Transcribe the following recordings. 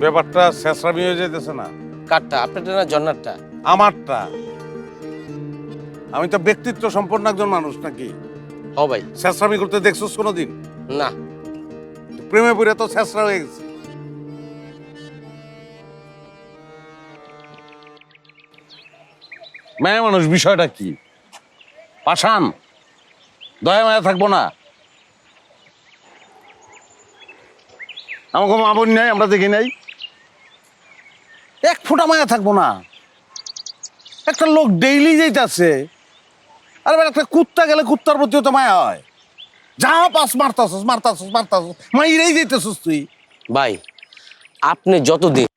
ব্যাপারটা শেষরামি হয়ে যেতেছে না? কারটা আপনারটা না জন্নারটা? আমারটা। আমি তো ব্যক্তিত্ব সম্পন্ন একজন মানুষ নাকি? হ ভাই। শেষরামি করতে দেখছোস কোনোদিন? না। প্রেমে পড়ে তো শেষরা হয়ে গেছে। মেয়ে মানুষ বিষয়টা কি? পাষাণ, দয়া মায়া থাকবো না? আমাকে মা বোন নাই, আমরা দেখি নাই? এক ফোঁটা মায়া থাকবো না? একটা লোক ডেইলি যাইতেছে, আরে একটা কুত্তা গেলে কুত্তার প্রতিও তো মায়া হয়। যা পাস মারতাছস মারতাছস মারতাছস, মাইরেই যাইতেছস তুই। ভাই আপনি যতদিন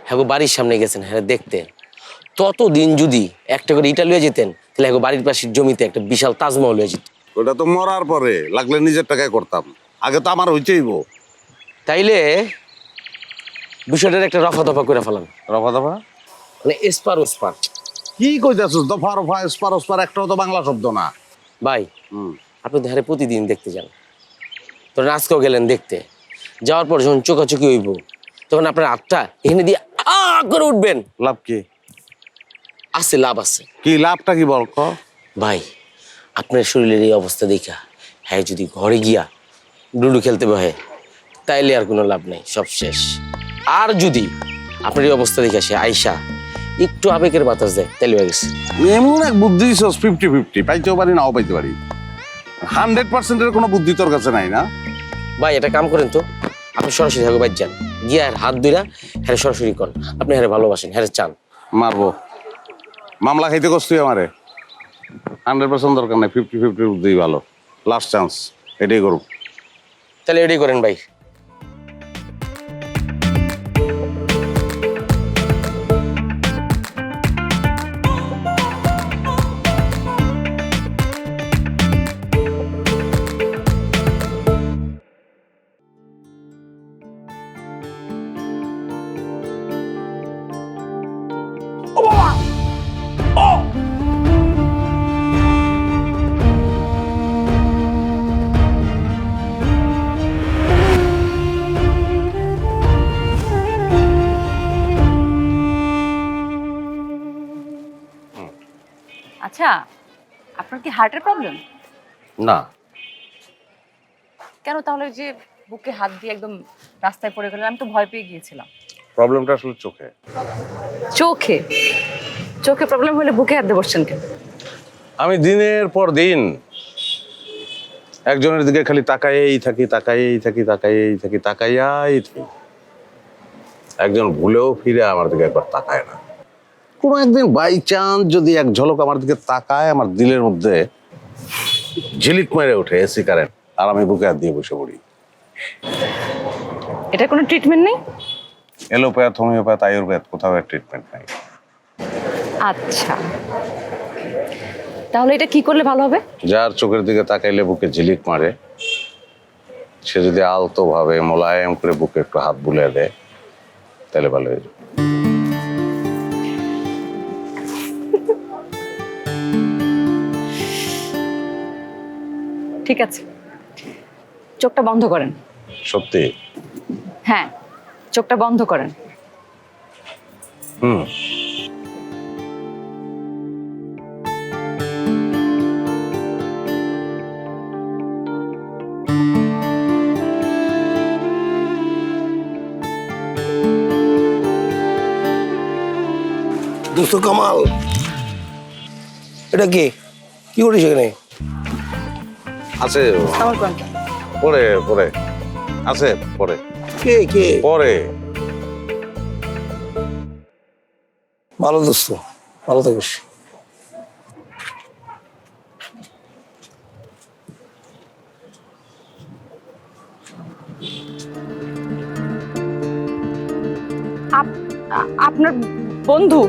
হ্যাঁ বাড়ির সামনে গেছেন হ্যাঁ দেখতে, ততদিন যদি একটা করে ইটা লয়ে যেতেন তাহলে হ্যাঁ বাড়ির পাশের জমিতে একটা বিশাল তাজমহল হয়ে যেত। ওটা তো মরার পরে, লাগলে নিজের টাকায় করতাম, আগে তো আমার হইতেইব। তাইলে বিষয়টার একটা রফা দফা করে ফেলান। রফা দফা মানে এসপার ওসপার। কি কইতাছস? দফা রফা এসপার ওসপার একটাও তো বাংলা শব্দ না। ভাই আপনি তো হ্যাঁ প্রতিদিন দেখতে যান, ধরেন আজকেও গেলেন দেখতে, যাওয়ার পর যখন চোখাচোখি হইব তখন আপনার হাতটা এখানে দিয়ে আ করে উঠবেন। লাভ কি? আছে, লাভ আছে। কি লাভটা কি বল? ভাই আপনার শরীরের এই অবস্থা দেখা হ্যাঁ যদি ঘরে গিয়া লুডো খেলতে বহে তাইলে আর কোনো লাভ নাই, সব শেষ। আর যদি আপনার এই অবস্থা দেখে সে আইসা একটু আবেগের বাতাস দেয় তাইলে হয়ে গেছে। এমন এক বুদ্ধি দিছস 50-50, পাইতেও পারি নাও পাইতে পারি। 100%-এর কোনো বুদ্ধি তোর কাছে নাই না? ভাই এটা কাম করেন তো, আপনি সরাসরি হ্যাঁ বাইর যান, গিয়া আর হাত ধুইরা হ্যাঁ সরাসরি করেন আপনি হ্যাঁ ভালোবাসেন, হ্যাঁ চান। মারবো? মামলা খাইতে কস তুই আমারে? 100% দরকার নাই, 50-50 বুদ্ধি ভালো। লাস্ট চান্স, এটাই করুক। তাহলে এটাই করেন ভাই। আচ্ছা, আপনার কি হার্টের প্রবলেম? না। কেন তাহলে যে বুকে হাত দিয়ে একদম রাস্তায় পড়ে গেলেন? আমি তো ভয় পেয়ে গিয়েছিলাম। প্রবলেমটা আসলে চোখে। চোখে? চোখে প্রবলেম হলে বুকে হাত দিয়ে বসছেন কেন? আমি দিনের পর দিন একজনের দিকে খালি তাকাইয়েই থাকি, তাকাইয়েই থাকি, তাকাইয়েই থাকি, তাকাইয়াই থাকি। একজন ভুলেও ফিরে আমার দিকে একবার তাকায় না। কোনো একদিন বাই চান্স যদি এক ঝলক আমার দিকে তাকায়, আমার দিলের মধ্যে ঝিলিক মেরে ওঠে এসি কারেন্ট, আর আমি বুকে হাত দিয়ে বসে পড়ি। এটা কোনো ট্রিটমেন্ট নেই? এলোপ্যাথ, হোমিওপ্যাথ, আয়ুর্বেদ, কোথাও ট্রিটমেন্ট নাই। আচ্ছা, তাহলে এটা কি করলে ভালো হবে? যার চোখের দিকে তাকাইলে বুকে ঝিলিক মারে, সে যদি আলতো ভাবে মোলায়েম করে বুকে একটু হাত বুলিয়ে দেয় তাহলে ভালো হয়ে যাবে। ঠিক আছে, চোখটা বন্ধ করেন। সত্যি? হ্যাঁ, চোখটা বন্ধ করেন। হুম। দোস্ত কামাল, এটা কি কি করিস এখানে? আছে আমার কোন পরে পরে আছে পরে কে কে? পরে। ভালো দোস্ত, ভালো থাকিস। আপনার বন্ধু?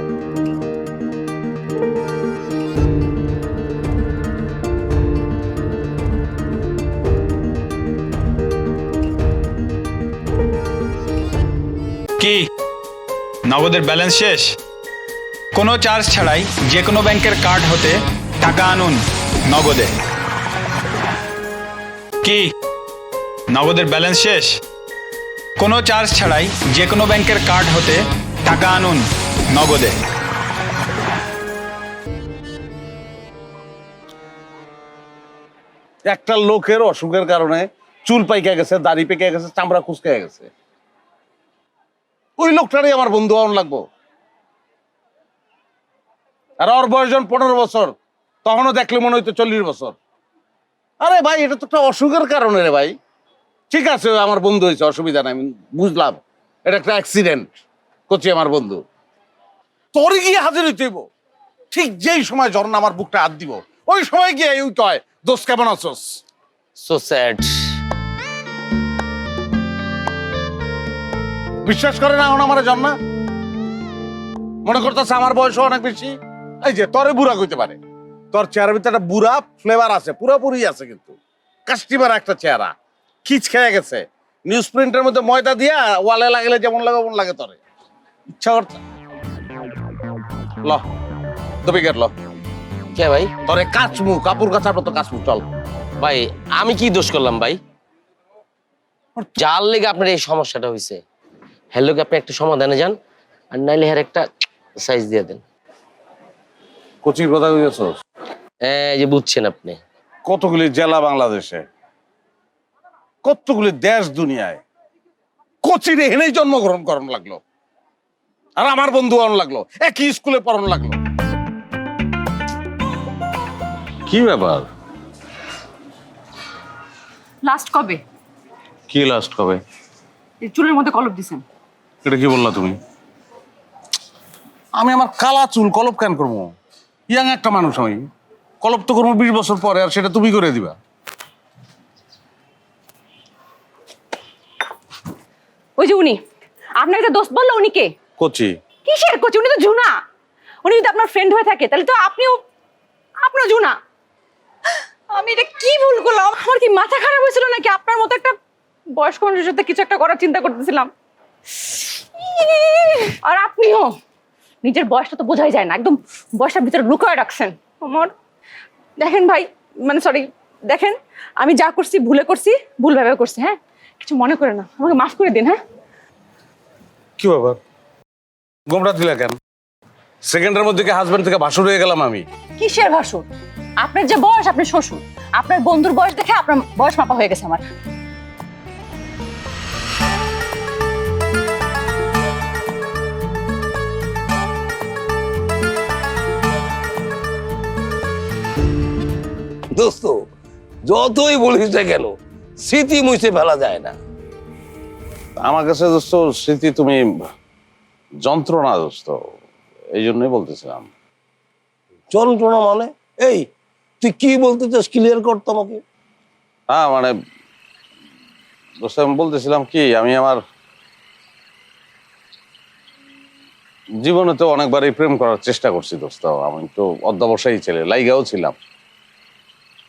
কি নগদের ব্যালেন্স শেষ? কোনো চার্জ ছাড়াই যে কোনো ব্যাংকের কার্ড হতে টাকা আনুন নগদে। কি নগদের ব্যালেন্স শেষ? কোনো চার্জ ছাড়াই যে কোনো ব্যাংকের কার্ড হতে টাকা আনুন নগদে। একটা লোকের অসুখের কারণে চুল পাইকে গেছে, দাড়ি পেকে গেছে, চামড়া কুচকে গেছে, ওই লোকটারই আমার বন্ধু হওয়ান লাগবো? আর ওর বয়স যখন 15 বছর, তখনও দেখলে মনে হইতো 40 বছর। আরে ভাই, এটা তো একটা অসুখের কারণে রে ভাই। ঠিক আছে, ও আমার বন্ধু হয়েছে, অসুবিধা নাই, আমি বুঝলাম এটা একটা অ্যাক্সিডেন্ট করছি আমার বন্ধু। তোরে গিয়ে হাজির হইতে হইব ঠিক যেই সময় ঝর্ণা আমার বুকটা হাত দিব, ওই সময় গিয়ে এই কয়, দোস্ত কেমন আছোস? So sad. বিশ্বাস করে না এখন আমার ঝর্ণা? মনে করতেছে আমার বয়সও অনেক বেশি। এই যে তোরে বুড়া কইতে পারে, তোর চেহারার ভিতরে একটা বুড়া ফ্লেভার আছে, পুরোপুরি আছে, কিন্তু কাস্টিমার একটা চেহারা খিচ খেয়ে গেছে। নিউজ প্রিন্টের মধ্যে ময়দা দিয়া ওয়ালে লাগলে যেমন লাগে ওমন লাগে তোরে। ইচ্ছা করতে ল দবি গেট ল কে ভাই? তোরে কাচমু, কাপড় কাচার মতো কাচমু, চল। ভাই আমি কি দোষ করলাম ভাই? যার লেগে আপনার এই সমস্যাটা হয়েছে, হ্যাঁ লোক আপনি একটা সমাধানে যান, আর নাইলে হ্যার একটা সাইজ দিয়ে দেন। কোচির কথা কইছস? এই যে বুঝছেন আপনি, কতগুলি জেলা বাংলাদেশে, কতগুলি দেশ দুনিয়ায়, কোচির এখানেই জন্মগ্রহণ করণ লাগলো, আর আমার বন্ধু আন লাগলো, একই স্কুলে পড়ানো লাগলো। কি ব্যাপার? লাস্ট কবে কি লাস্ট কবে? এই চুলের মধ্যে কলপ দিছেন? এটা কি বললা তুমি? আমি আমার কালা চুল কলপ কেন করবো? ইয়াং একটা মানুষ আমি, কলপ তো করবো 20 বছর পরে, আর সেটা তুমি করে দিবা? ওই যে উনি আপনার একটা দোস্ত বললো, উনি কে? কোচি? কিসের কোচ? উনি তো জুনা। উনি যদি আপনার ফ্রেন্ড হয়ে থাকে তাহলে তো আপনিও জুনা। আমি এটা কি ভুল করলাম? আমার কি মাথা খারাপ হয়েছিল নাকি? আপনার মতো একটা বয়স্ক মানুষের সাথে কিছু একটা করার চিন্তা করতেছিলাম। আর আপনিও নিজের বয়সটা তো বোঝাই যায় না, একদম বয়সের ভিতরে লুকায় রাখছেন। আমার দেখেন ভাই, মানে সরি, দেখেন আমি যা করছি ভুলে করছি, ভুল ভাবে করছি। হ্যাঁ, কিছু মনে করে না, আমাকে মাফ করে দিন। হ্যাঁ, কি ব্যাপার গোমরা দিলা কেন? সেকেন্ডের মধ্যে কি হাজবেন্ড থেকে ভাসুর হয়ে গেলাম আমি? কিসের ভাষণ? আপনার যে বয়স, আপনি শ্বশুর, আপনার বন্ধুর বয়স দেখে আপনার বয়স মাপা হয়ে গেছে আমার। দোস্ত যতই বলিস না কেন, স্মৃতি মুছে ফেলা যায় না। আমার কাছে দোস্ত স্মৃতি তুমি যন্ত্রণা দোস্ত, এই জন্যই বলতেছিলাম। যন্ত্রণা মানে? এই তুই কি বলতে চাস, ক্লিয়ার কর তো আমাকে। হ্যাঁ মানে দোস্ত আমি বলতেছিলাম কি, আমি আমার জীবনে তো অনেকবারই প্রেম করার চেষ্টা করছি দোস্ত। আমি তো অধ্যবসায়ী ছেলে, লাইগাও ছিলাম,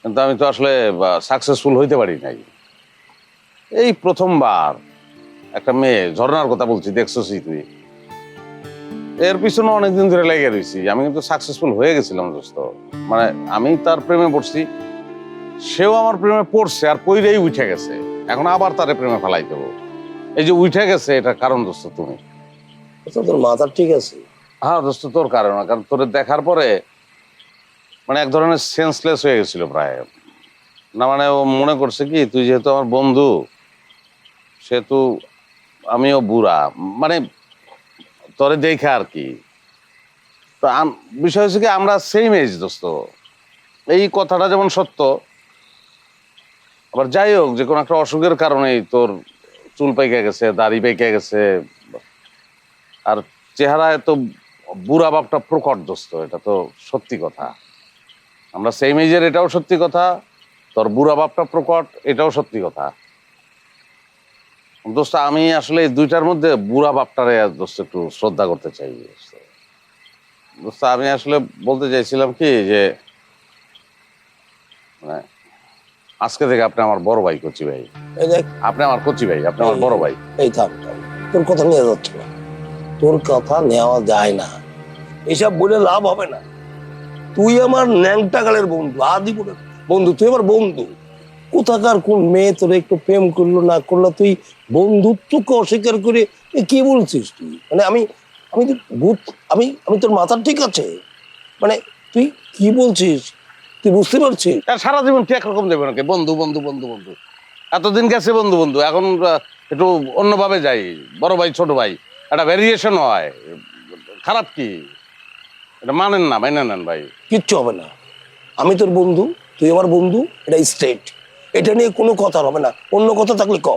কিন্তু আমি তো আসলে সাকসেসফুল হইতে পারি নাই। এই প্রথমবার একটা মেয়ে, ঝর্ণার কথা বলছি, দেখছসই তুই, এর পিছনে অনেকদিন ধরে লেগে রয়েছি। আমি কিন্তু সাকসেসফুল হয়ে গেছিলাম দোস্ত। মানে আমি তার প্রেমে পড়ছি, সেও আমার প্রেমে পড়ছে, আর পইরেই উঠে গেছে। এখন আবার তারে প্রেমে ফেলাই দেবো। এই যে উঠে গেছে, এটার কারণ দোস্ত তুমি। তোর মাথা ঠিক আছে? হ্যাঁ দোস্ত, তোর কারণ। কারণ তোরে দেখার পরে মানে এক ধরনের সেন্সলেস হয়ে গেছিল প্রায়। না মানে ও মনে করছে কি, তুই যেহেতু আমার বন্ধু, সেহেতু আমিও বুড়া, মানে তোরে দেখে আর কি। তো বিষয় হচ্ছে কি, আমরা সেম এজ দোস্ত। এই কথাটা যেমন সত্য, আবার যাই হোক, যে কোনো একটা অসুখের কারণেই তোর চুল পাইকে গেছে, দাড়ি পাইকে গেছে, আর চেহারায় তো বুড়া বাপটা প্রকট দোস্ত। এটা তো সত্যি কথা। আমরা সেম এজের, এটাও সত্যি কথা। তোর বুড়া বাপটা প্রকট, এটাও সত্যি কথা দোস্ত। আমি আসলে এই দুইটার মধ্যে বুড়া বাপটারে দোস্ত একটু শ্রদ্ধা করতে চাই দোস্ত। আমি আসলে বলতে চাইছিলাম কি, যে মানে আজকে থেকে আপনি আমার বড় ভাই, কচি ভাই। এই দেখ, আপনি আমার কচি ভাই, আপনি আমার বড় ভাই। এই থাম থাম, তোর কথা নেওয়া যাচ্ছে না, তোর কথা নেওয়া যায় না। এসব বলে লাভ হবে না। তুই আমার ন্যাংটা গালের বন্ধু, আদি বলে বন্ধু, তুই আমার বন্ধু। কোথাকার কোন মেয়ে তোর একটু প্রেম করলো না করলো, তুই বন্ধুত্বকে অস্বীকার করে কি বলছিস তুই? মানে আমি আমি তো ভূত, আমি আমি তোর মাথার ঠিক আছে? মানে তুই কি বলছিস, তুই বুঝতে পারছিস? আর সারা জীবন কি একরকম দেবে নাকি? বন্ধু বন্ধু বন্ধু বন্ধু, এতদিন গেছে বন্ধু বন্ধু, এখন একটু অন্যভাবে যাই, বড় ভাই ছোট ভাই, একটা ভ্যারিয়েশন হয়। খারাপ কি? এটা মানেন না, মাইনে নেন ভাই। কিচ্ছু হবে না, আমি তোর বন্ধু, তুই আমার বন্ধু, এটা স্ট্রেট, এটা নিয়ে কোনো কথা হবে না। অন্য কথা থাকলে ক।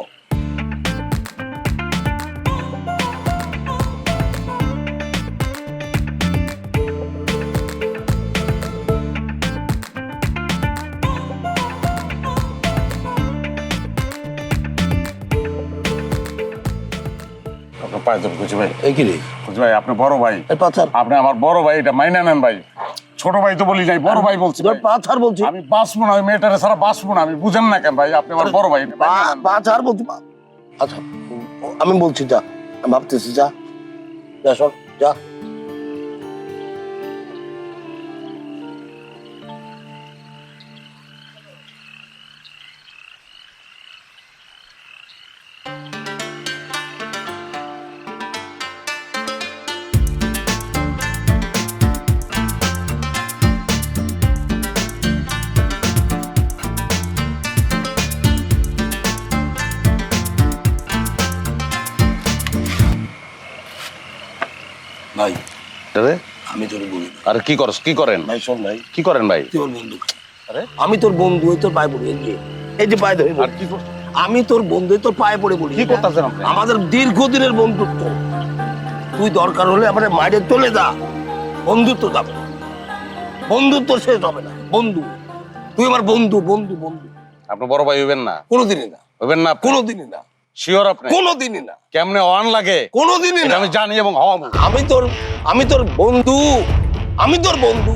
আপনার পায়ে তো কুচি ভাই, এই কি রে? কুচি ভাই আপনি বড় ভাই, এই পাথার, আপনি আমার বড় ভাই, এটা মাইনে নেন ভাই। ছোট ভাই তো বলি নাই, বড় ভাই বলছি ভাই। পাথার বলছি, আমি বাঁচবো না, ওই মেয়েটারে ছাড়া বাঁচবো না, আমি বুঝেন না কেন ভাই? আপনি আমার বড় ভাই, এটা মাইনে নেন। পাথার বলছি। আচ্ছা আমি বলছি, যা, আমি ভাবতেছি, যা যা, শোন, যা। ভাই আরে আমি তোর বলি, আরে কি করস, কি করেন ভাই শোন ভাই, কি করেন ভাই? তুই আমার বন্ধু। আরে আমি তোর বন্ধু, ওই তোর পায়ে পড়ি, এই যে পায়ে ধরে বলি। আর কি করছেন? আমি তোর বন্ধু, তোর পায়ে পড়ে বলি। কি করতেছেন আপনি? আমাদের দীর্ঘদিনের বন্ধুত্ব, তুই দরকার হলে আমাদের মায়ের চলে যা, বন্ধুত্ব যাবে না, বন্ধুত্ব শেষ হবে না। বন্ধু, তুই আমার বন্ধু, বন্ধু বন্ধু, আপনি বড় ভাই হইবেন না? কোনোদিনই না, হইবেন না? কোনোদিনই না, শিওর আপনি? কোনোদিনই না, কেমনে অন লাগে কোনোদিনই এটা না। আমি জানি এবং হওয়া। আমি তোর বন্ধু, আমি তোর বন্ধু।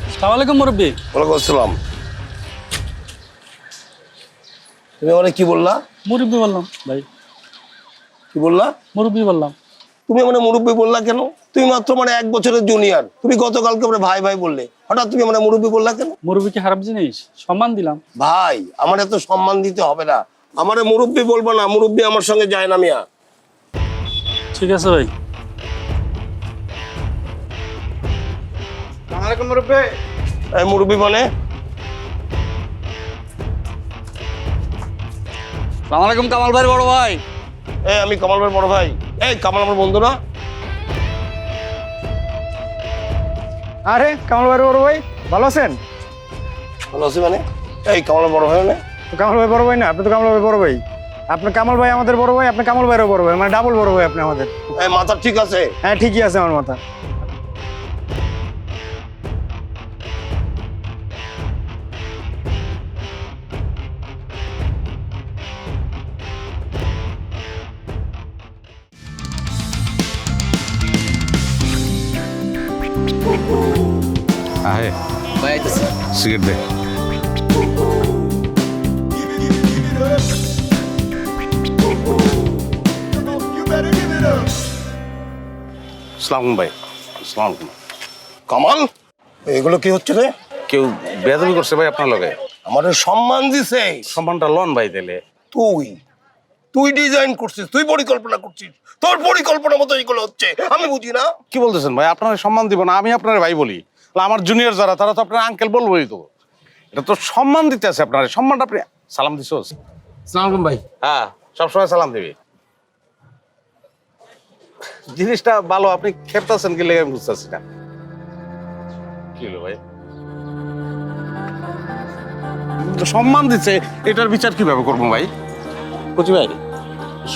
আসসালামু আলাইকুম মুরব্বী। ওয়ালাইকুম আসসালাম। তুমি আমাকে কি বললা? মুরব্বী বললাম ভাই, কি বললা? মুরব্বী বললাম। তুমি মানে মুরব্বী বললা কেন? তুমি মাত্র মানে 1 বছরের জুনিয়র, তুমি গতকালকে আমরা ভাই ভাই বললে, হঠাৎ তুমি মানে মুরব্বী বললা কেন? মুরব্বী কি খারাপ জিনিস? সম্মান দিলাম। ভাই আমার এত সম্মান দিতে হবে না, আমারে মুরব্বী বলবো না, মুরব্বী আমার সঙ্গে যায় না মিয়া। ঠিক আছে ভাই। এই মুরব্বী মানে? আসসালামু আলাইকুম কামাল ভাই, বড় ভাই। এই আমি কামাল ভাইয়ের বড় ভাই। এই কামাল আমার বন্ধু না? আরে কামাল ভাই বড় ভাই, ভালো আছেন? ভালো আছি মানে? এই কামাল বড় ভাই মানে? তো কামাল ভাই বড় ভাই না, আপনি তো কামাল ভাই বড় ভাই। আপনি কামাল ভাই আমাদের বড় ভাই, আপনি কামাল ভাইয়েরও বড় ভাই, মানে ডাবল বড় ভাই আপনি আমাদের। এই মাথা ঠিক আছে? হ্যাঁ ঠিকই আছে আমার মাথা। আহে ভাই আইতেছি। সিগারেট দে। আসসালামু ভাই। আসসালামু আলাইকুম। কামাল, এগুলো কি হচ্ছে রে? কেউ বেয়াদবি করছে ভাই আপনার লগে? আমাদের সম্মান দিছে। সম্মানটা লন ভাই তাইলে। তুই তুই ডিজাইন করছিস, তুই পরিকল্পনা করছিস, তোর পরিকল্পনা মতো এগুলো হচ্ছে, আমি বুঝি না। কি বলতেছেন ভাই? আপনার সম্মান দিব না, আমি আপনার ভাই বলি। তাহলে আমার জুনিয়র যারা, তারা তো আপনার আঙ্কেল বলবোই তো। এটা তো সম্মান দিতে আছে আপনার, সম্মানটা আপনি সালাম দিছোস? আসসালামু আলাইকুম ভাই। হ্যাঁ, সবসময় সালাম দিবি। জিনিসটা ভালো, আপনি খেপতেছেন কি লেগে আমি বুঝতেছি না। কি হলো ভাই? সম্মান দিচ্ছে, এটার বিচার কিভাবে করবো ভাই? কচি ভাই,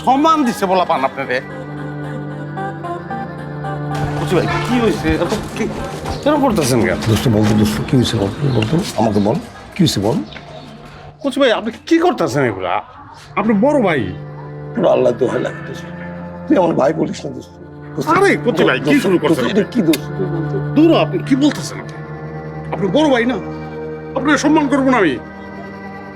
সম্মান দিচ্ছে বলা পান আপনারে। কচি ভাই কি হয়েছে? কেন করতেছেন কেন? দোস্ত বলতো, দোস্ত কি হয়েছে বলতো, আমাকে বল কি হয়েছে বল। কচি ভাই আপনি কি করতেছেন এগুলা? আপনি বড় ভাই। পুরো আল্লাহ তো হয় লাগে দোস্ত, তুই আমার ভাই বলিস না দোস্ত। আরে কচি ভাই কি শুরু করছেন? এটা কি দোস্ত? দূর, আপনি কি বলতেছেন? আপনি বড় ভাই না? আপনার সম্মান করবো না আমি?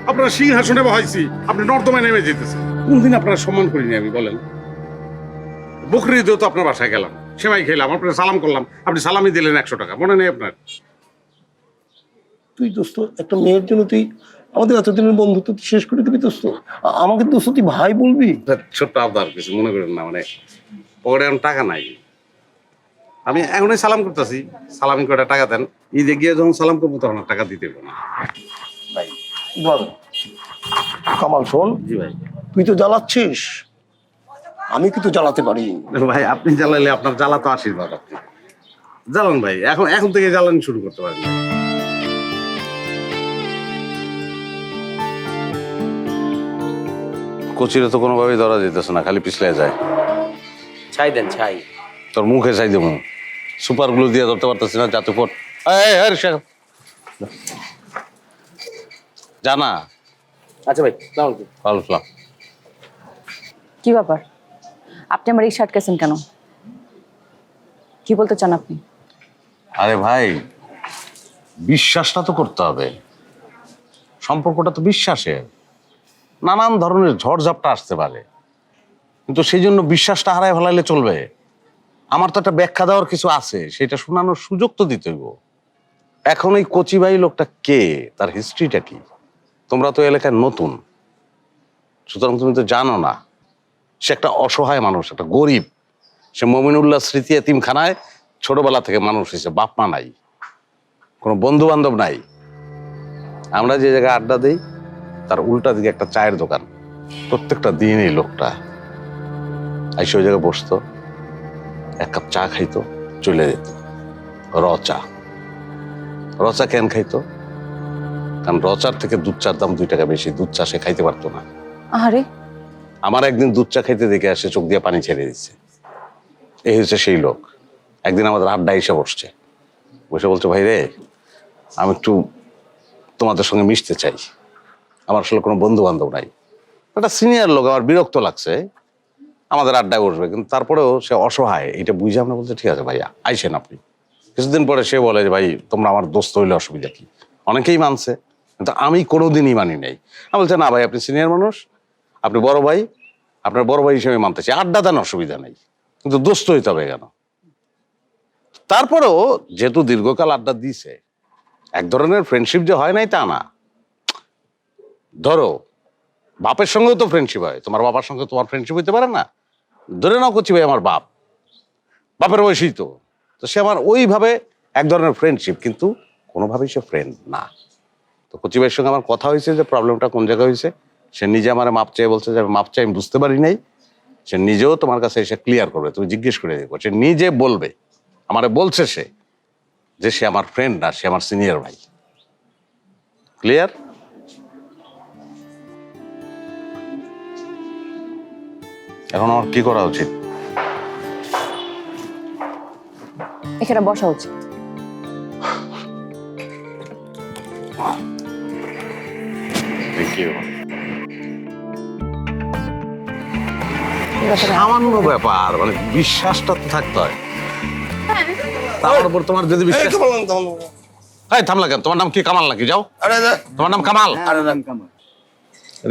আপনার সিংহাসনে বহাইছি, আপনি নর্দমায় নেমে যেতেছেন। কোনদিন আপনার সম্মান করিনি আমি, বলেন? বকরিদেও তো আপনার বাসায় গেলাম, সেমাই খেলাম, আপনার সালাম করলাম, আপনি সালামি দিলেন 100 টাকা, মনে নেই আপনার? তুই দোস্ত একটা মেয়ের জন্য তুই আমাদের এতদিনের বন্ধুত্ব তুই শেষ করে দিবি দোস্ত? আমাকে দোস্ত তুই ভাই বলবি? ছোট্ট আবদার, কিছু মনে করেন না, মানে পকেটে এখন টাকা নাই, আমি এখনই সালাম করতেছি, সালামি কয়টা টাকা দেন, ঈদে গিয়ে যখন সালাম করবো তখন আর টাকা দিতে হবে না। ভাই বল কামাল, শোন, জি ভাই। তুই তো জ্বালাচ্ছিস, আমি কিন্তু জ্বালাতে পারি। ভাই আপনি জ্বালাইলে আপনার জ্বালা তো আশীর্বাদ, আপনি জ্বালান ভাই, এখন থেকে জ্বালানি শুরু করতে পারেন। কচিরে তো কোনোভাবেই ধরা যেতেছে না, খালি পিছলে যায়। ছাই দেন, ছাই। তোর মুখে চাই দেবো, সুপার গ্লু দিয়ে ধরতে পারতেছি না, যাতে পর জানা। আচ্ছা ভাই, সালাম আলাইকুম। ভালো সালাম। কি ব্যাপার, আপনি আমার রিক্সা আটকেছেন কেন? কি বলতে চান আপনি? আরে ভাই, বিশ্বাসটা তো করতে হবে, সম্পর্কটা তো বিশ্বাসের, নানান ধরনের ঝড়ঝাপটা আসতে পারে, কিন্তু সেই জন্য বিশ্বাসটা হারায় ফেলাইলে চলবে? আমার তো একটা ব্যাখ্যা দেওয়ার কিছু আছে, সেটা শোনানোর সুযোগ তো দিতে হইব। এখন এই কচিবাই লোকটা কে, তার হিস্ট্রিটা কি? তোমরা তো এলাকায় নতুন, সুতরাং তুমি তো জানো না। সে একটা অসহায় মানুষ, একটা গরিব, সে মমিনুল্লাহ স্মৃতি এতিমখানায় ছোটবেলা থেকে মানুষ হয়েছে, বাপ মা নাই, কোনো বন্ধু বান্ধব নাই। আমরা যে জায়গায় আড্ডা দিই তার উল্টা দিকে একটা চায়ের দোকান, প্রত্যেকটা দিন এই লোকটা আইসে ওই জায়গায় বসতো, 1 কাপ চা খাইতো, চলে যেত। রচা কেন খাইতো? কারণ রচার থেকে দুধ চার দাম 2 টাকা বেশি, দুধ চা সে খাইতে পারতো না। আরে আমার একদিন দুধ চা খাইতে দেখে আসে, চোখ দিয়ে পানি ছেড়ে দিচ্ছে। এই হচ্ছে সেই লোক। একদিন আমাদের আড্ডা এসে বসছে, বসে বলছে, ভাই রে, আমি একটু তোমাদের সঙ্গে মিশতে চাই, আমার আসলে কোনো বন্ধু বান্ধব নাই। একটা সিনিয়র লোক, আমার বিরক্ত লাগছে, আমাদের আড্ডায় বসবে, কিন্তু তারপরেও সে অসহায়, এটা বুঝে আমরা বলতে ঠিক আছে ভাইয়া আইসেন আপনি। কিছুদিন পরে সে বলে যে ভাই তোমরা আমার দোস্ত হইলে অসুবিধা কি? অনেকেই মানছে, কিন্তু আমি কোনোদিনই মানি নাই। আমি বলছি না ভাই, আপনি সিনিয়র মানুষ, আপনি বড় ভাই, আপনার বড় ভাই হিসেবে মানতে চাই, আড্ডা দেন, অসুবিধা নেই, কিন্তু দোস্ত হইতে হবে কেন? তারপরেও যেহেতু দীর্ঘকাল আড্ডা দিয়েছে, এক ধরনের ফ্রেন্ডশিপ যে হয় নাই তা না। ধরো বাপের সঙ্গেও তো ফ্রেন্ডশিপ হয়, তোমার বাবার সঙ্গে তোমার ফ্রেন্ডশিপ হইতে পারে না? ধরে নাও করছি ভাই আমার বাপের বয়সী, তো সে আমার ওইভাবে এক ধরনের ফ্রেন্ডশিপ, কিন্তু কোনোভাবেই সে ফ্রেন্ড না। তো কচি ভাইয়ের সঙ্গে আমার কথা হয়েছে যে প্রবলেমটা কোন জায়গায় হয়েছে, সে নিজে আমার মাপ চেয়ে বলছে যে আমি মাপ চাই, আমি বুঝতে পারি নাই। সে নিজেও তোমার কাছে এসে ক্লিয়ার করবে, তুমি জিজ্ঞেস করে দেখো, সে নিজে বলবে। আমারে বলছে সে যে সে আমার ফ্রেন্ড না, সে আমার সিনিয়র ভাই। ক্লিয়ার? এখন আমার কি করা উচিত? এখানে বসা উচিত। সামান্য ব্যাপার, মানে বিশ্বাসটা তো থাকতে হয়। তার উপর তোমার যদি বিশ্বাস। এই থামলা কেন? তোমার নাম কি কামাল নাকি? যাও, তোমার নাম কামাল?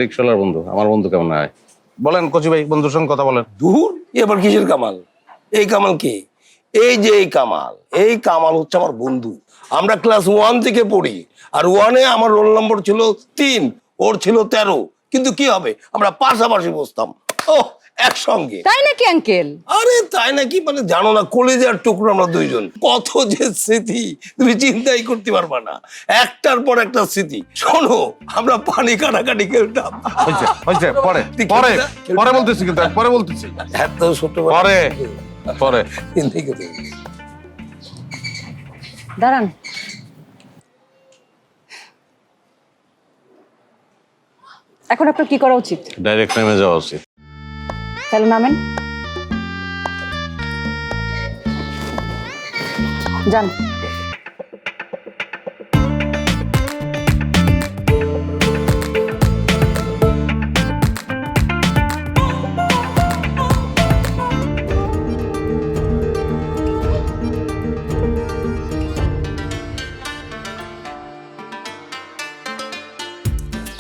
রিক্সাওয়ালার বন্ধু, আমার বন্ধু কেমন হয় বলেন কচি ভাই, বন্ধুর সঙ্গে কথা বলেন। দূর, এবার কিসের কামাল? এই কামাল কে? এই যে এই কামাল হচ্ছে আমার বন্ধু। আমরা ক্লাস 1 থেকে পড়ি, আর 1-এ আমার রোল নম্বর ছিল 3, ওর ছিল 13, কিন্তু কি হবে, আমরা পাশাপাশি বসতাম, ও একসঙ্গে। তাই নাকি আঙ্কেল? আরে তাই নাকি, মানে জানো না, কলেজের টুকরো আমরা দুইজন, কত যে স্মৃতি তুমি চিন্তাই করতে পারবা না, একটার পর একটা স্মৃতি। শোনো, আমরা পানি কাটাকাটি খেলতাম। হয়েছে, পরে পরে পরে বলতেছি, কিন্তু পরে বলতেছি, এত ছোট পরে পরে। দাঁড়ান, এখন আপনার কি করা উচিত? ডাইরেক্ট নেমে যাওয়া উচিত। তাহলে নামেন, যান।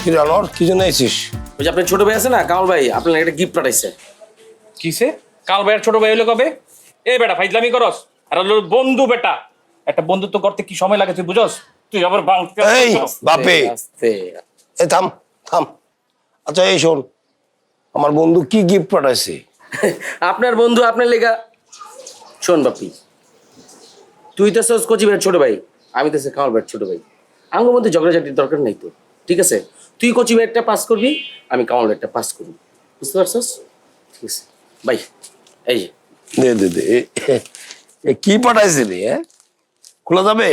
কি রানোর, কি জন্য এসেছিস? ওই যে আপনার ছোট ভাই আছে না, কামাল ভাই, আপনার একটা গিফট পাঠাইছে। কিসে? কাল ভাইয়ের ছোট ভাই হইলো কবে? এই বেটা ফাইজলামি করস, আর হলো বন্ধু বেটা। একটা বন্ধুত্ব করতে কি সময় লাগে তুই বুঝস? তুই আবার এই বাপে, আস্তে এই থাম থাম। আচ্ছা এই শোন, আমার বন্ধু কি গিফট পাঠাইছে? আপনার বন্ধু আপনার লেগা। শোন বাপি, তুই তো কচি ভাইয়ের ছোট ভাই, আমি তো কামাল ভাইয়ের ছোট ভাই। আমার মধ্যে ঝগড়াঝাটির দরকার নাই তো, ঠিক আছে? তুই কচি ভাইয়েরটা পাস করবি, আমি কামাল ভাইয়েরটা পাস করবি, বুঝতে পারছস? ঠিক আছে ভাই, এই যে দে দে দে, এ কি পাঠাইছে রে? খোলা যাবে?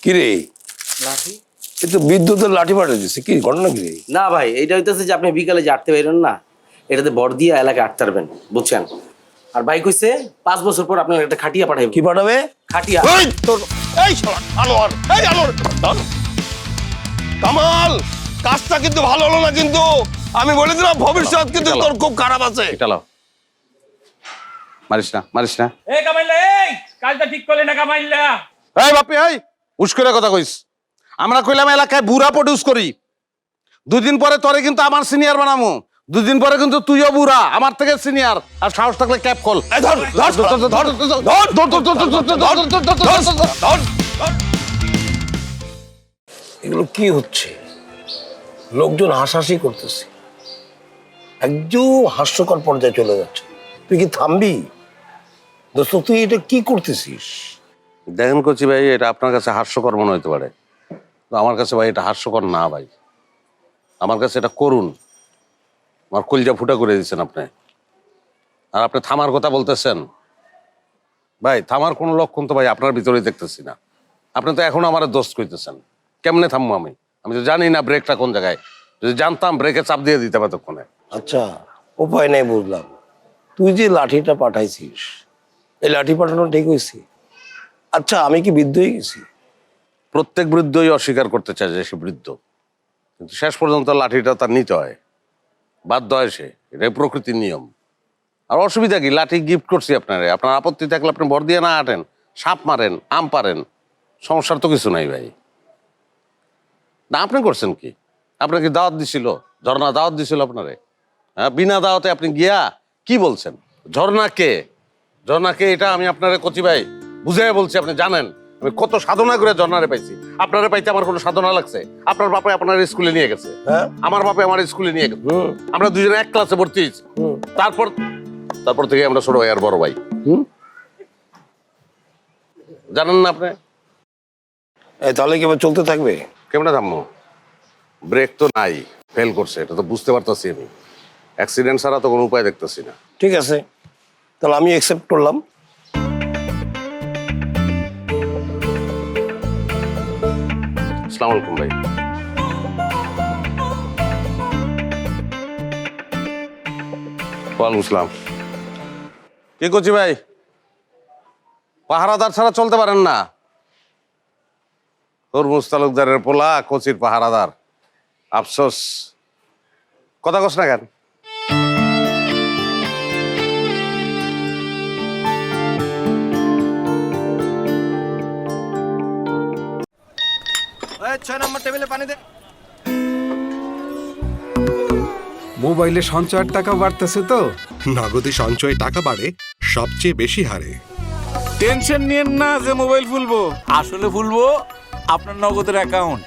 কি রে, লাঠি। এ তো বিদ্যুতের লাঠি পাঠিয়ে দিচ্ছে, কি ঘটনা কি রে? না ভাই, এইটা হইতেছে যে আপনি বিকালে যে আটতে পারেন না, এটাতে বর দিয়ে এলাকায় আটতে পারবেন, বুঝছেন? আর ভাই কইছে 5 বছর পর আপনার একটা খাটিয়া পাঠাইব। কি পাঠাবে? খাটিয়া। এই তোর, এই শালা আনোয়ার, এই আনোয়ার, দাঁড়া। কামাল, কাজটা কিন্তু ভালো হলো না কিন্তু। আমি বলে দিলাম ভবিষ্যৎ কিন্তু তোর খুব খারাপ আছে। এটা লাও, মারিস না মারিস না। এই কামাইল্লা, এই কাজটা ঠিক করলে না কামাইল্লা। এই বাপি, এই উস্করে কথা কইস। আমরা কইলাম এলাকায় বুড়া প্রডিউস করি, 2 দিন পরে তোরে কিন্তু আমার সিনিয়র বানামু, 2 দিন পরে কিন্তু তুইও বুড়া আমার থেকে সিনিয়র। আর সাহস থাকলে ক্যাপ খোল। এই ধর, ধর, ধর, ধর, ধর, ধর। এগুলো কি হচ্ছে? লোকজন হাসাহাসি করতেছে, একদম হাস্যকর পর্যায়ে চলে যাচ্ছে। তুই কি থামবি? দোস্ত তুই এটা কি করতেছিস? দেখেন কচি ভাই, এটা আপনার কাছে হাস্যকর মনে হতে পারে, তো আমার কাছে ভাই এটা হাস্যকর না ভাই। আমার কাছে এটা করুন, আমার কলজা ফুটা করে দিচ্ছেন আপনি। আর আপনি থামার কথা বলতেছেন, ভাই থামার কোনো লক্ষণ তো ভাই আপনার ভিতরেই দেখতেছি না। আপনি তো এখনো আমার দোষ কইতেছেন। কেমনে থামবো আমি? আমি তো জানি না ব্রেকটা কোন জায়গায়। যদি জানতাম ব্রেকে চাপ দিয়ে দিতে এতক্ষণে। আচ্ছা, উপায় নেই বুঝলাম। তুই যে লাঠিটা পাঠাইছিস, এই লাঠি পাঠানো ঠিক হয়েছে? আচ্ছা, আমি কি বৃদ্ধ হয়ে গেছি? প্রত্যেক বৃদ্ধই অস্বীকার করতে চায় যে সে বৃদ্ধ, কিন্তু শেষ পর্যন্ত লাঠিটা তার নিতে হয়, বাধ্য হয় সে। এটাই প্রকৃতির নিয়ম। আর অসুবিধা কি? লাঠি গিফট করছি আপনারে, আপনার আপত্তি থাকলে আপনি ভর দিয়ে না হাঁটেন, সাপ মারেন, আম পারেন, সমস্যার তো কিছু নাই ভাই। না আপনি করছেন কি? আপনাকে কি দাওয়াত দিছিল? ঝর্ণা দাওয়াত দিছিল আপনারে? হ্যাঁ, বিনা দাওয়াতে আপনি গিয়া কি বলছেন? ঝর্ণাকে, ঝর্ণাকে এটা আমি আপনারে কচি ভাই বুঝাই বলছি। আপনি জানেন আমি কত সাধনা করে ঝর্ণারে পাইছি। আপনারে পাইতে আমার কোনো সাধনা লাগছে? আপনার বাপে আপনার স্কুলে নিয়ে গেছে, হ্যাঁ, আমার বাপে আমার স্কুলে নিয়ে গেছে, আমরা দুজনে এক ক্লাসে ভর্তি হয়েছি। তারপর থেকে আমরা ছোট ভাই আর বড় ভাই। জানেন না আপনি? তাহলে কি এবার চলতে থাকবে? কেমনে থামবো? ব্রেক তো নাই, ফেল করছে, এটা তো বুঝতে পারতাছি আমি। অ্যাক্সিডেন্ট ছাড়া তো কোনো উপায় দেখতেছি না। ঠিক আছে, তাহলে আমি অ্যাকসেপ্ট করলাম। আসসালামু আলাইকুম ভাই। ওয়ালাইকুম আসসালাম। কি করছি ভাই? পাহারাদার ছাড়া চলতে পারেন না? তরমুজ তালুকদারের পোলা কচির পাহারাদার, আফসোস। কথা কস না কেন? মোবাইলে সঞ্চয়ের টাকা বাড়তেছে তো? নগদে সঞ্চয়ে টাকা বাড়ে সবচেয়ে বেশি হারে। টেনশন নিয়েন না যে মোবাইল ফুলবো, আসলে ফুলবো আপনার নগদের অ্যাকাউন্ট।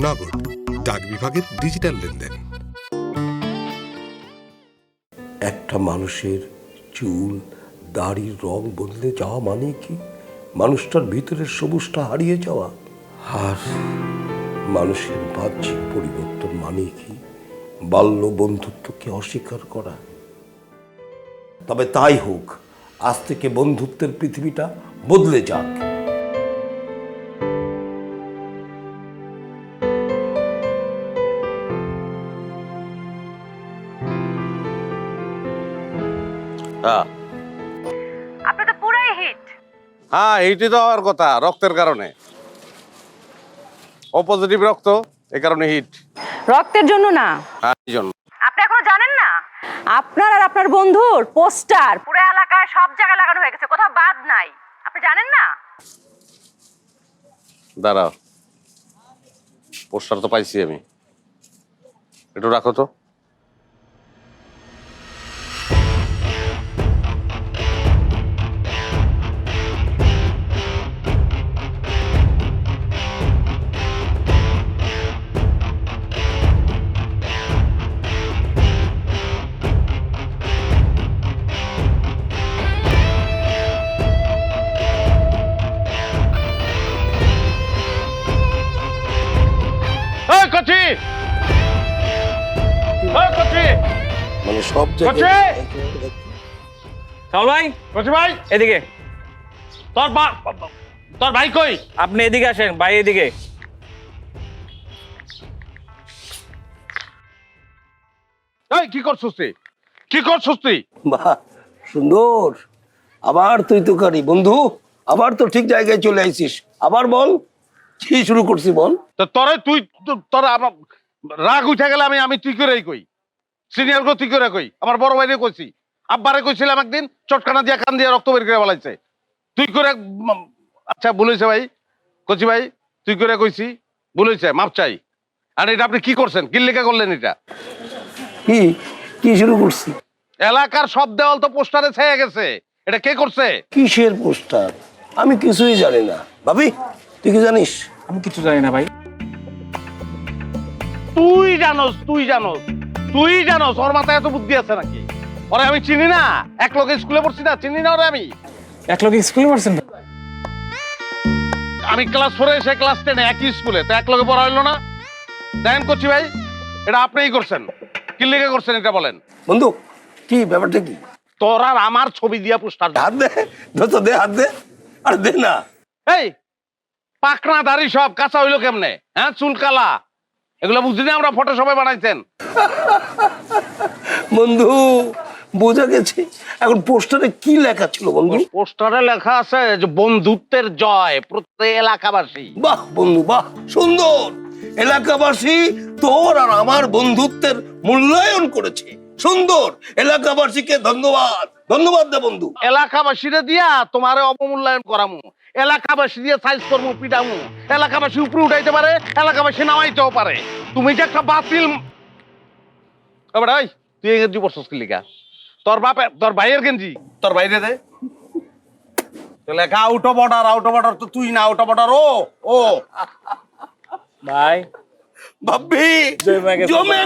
নগদ, ডাক বিভাগের ডিজিটাল লেনদেন। একটা মানুষের চুল দাড়ির রং বদলে যাওয়া মানে কি মানুষটার ভিতরের সবুজটা হারিয়ে যাওয়া? আর মানুষের বাহ্যিক পরিবর্তন মানে কি বাল্য বন্ধুত্বকে অস্বীকার করা? তবে তাই হোক, আজ থেকে বন্ধুত্বের পৃথিবীটা বদলে যাক। হ্যাঁ আপনি তো পুরাই হিট। হ্যাঁ, এইটি তো হওয়ার কথা, রক্তের কারণে। ও পজিটিভ রক্ত, এই কারণে হিট। রক্তের জন্য না, হ্যাঁ এই জন্য। আপনি এখনো জানেন না? আপনার আর আপনার বন্ধুর পোস্টার পুরো এলাকায় সব জায়গায় লাগানো হয়ে গেছে, কোথাও বাদ নাই। আপনি জানেন না? দাঁড়াও, পোস্টার তো পাইছি আমি। একটু রাখো তো। মানে সব জায়গায় কামাল ভাই, কচি ভাই, এদিকে। তোর ভাই কই? আপনি এদিকে আসেন, ভাই এদিকে। এই কি করছিস তুই? কি করছিস তুই? বাহ, সুন্দর। আবার তুই তো করি বন্ধু, আবার তো ঠিক জায়গায় চলে আইছিস। আবার বল, কি শুরু করছি বল। তো তোরে তুই তোরা আমার রাগ উঠে গেলে আমি তুই করেই কই, সিনিয়র গো তুই করে কই, আমার বড় ভাইরে কইছি, আব্বারে কইছিলাম একদিন, চটকানা দিয়া কান দিয়া রক্ত বের করে বলাইছে, তুই করে। আচ্ছা ভুল হয়েছে ভাই, কচি ভাই, তুই করে কইছি, ভুল হয়েছে, মাপ চাই। আর এটা আপনি কি করছেন? কি লেখা করলেন এটা? কি কি শুরু করছি? এলাকার সব দেওয়াল তো পোস্টারে ছেয়ে গেছে, এটা কে করছে? কিসের পোস্টার? আমি কিছুই জানি না। ভাবি, তুই কি জানিস? আমি কিছু জানি না ভাই। তুই জানোস ওর মাথায় এত বুদ্ধি আছে নাকি? ওরে আমি চিনি না, এক লোকে স্কুলে পড়ছি না, চিনি না ওরে আমি। এক লোক স্কুলে পড়ছেন? আমি ক্লাস 4 সে ক্লাস 10 একই স্কুলে, তো এক লোকে পড়া হইলো না? দেখেন কচি ভাই, এটা আপনিই করছেন, কি লেগে করছেন এটা বলেন। বন্ধু, কি ব্যাপারটা কি? তোর আর আমার ছবি দিয়া পোস্টার। হাত দে, তো দে, হাত দে। আরে দে না। এই পাকনা দাড়ি সব কাঁচা হইলো কেমনে? হ্যাঁ, চুল কালা, এগুলো বুঝিনি আমরা, ফটো সবাই বানাইছেন। বন্ধু, বোঝা গেছে। এখন পোস্টারে কি লেখা ছিল বন্ধু? পোস্টারে লেখা আছে যে বন্ধুত্বের জয় প্রত্যেক এলাকাবাসী। বাহ বন্ধু, বাহ, সুন্দর। এলাকাবাসী তোর আর আমার বন্ধুত্বের মূল্যায়ন করেছে। সুন্দর। এলাকাবাসীকে ধন্যবাদ, ধন্যবাদ দে বন্ধু। এলাকাবাসীরে দিয়া তোমারে অবমূল্যায়ন করামু, এলাকাবাসী দিয়ে সাইজ করমু, পিটামু, এলাকাবাসী উপরে উঠাইতে পারে, এলাকাবাসী নামাইতেও পারে। তুমি যে একটা বাতিল। এবার ওই তুই এই গেঞ্জি পরছস কি লিগা? তোর বাপে, তোর ভাইয়ের গেঞ্জি, তোর বাইরে দে। লেখা আউট অফ অর্ডার তো তুই না, আউট অফ অর্ডার ও ভাই ভাবি, জমে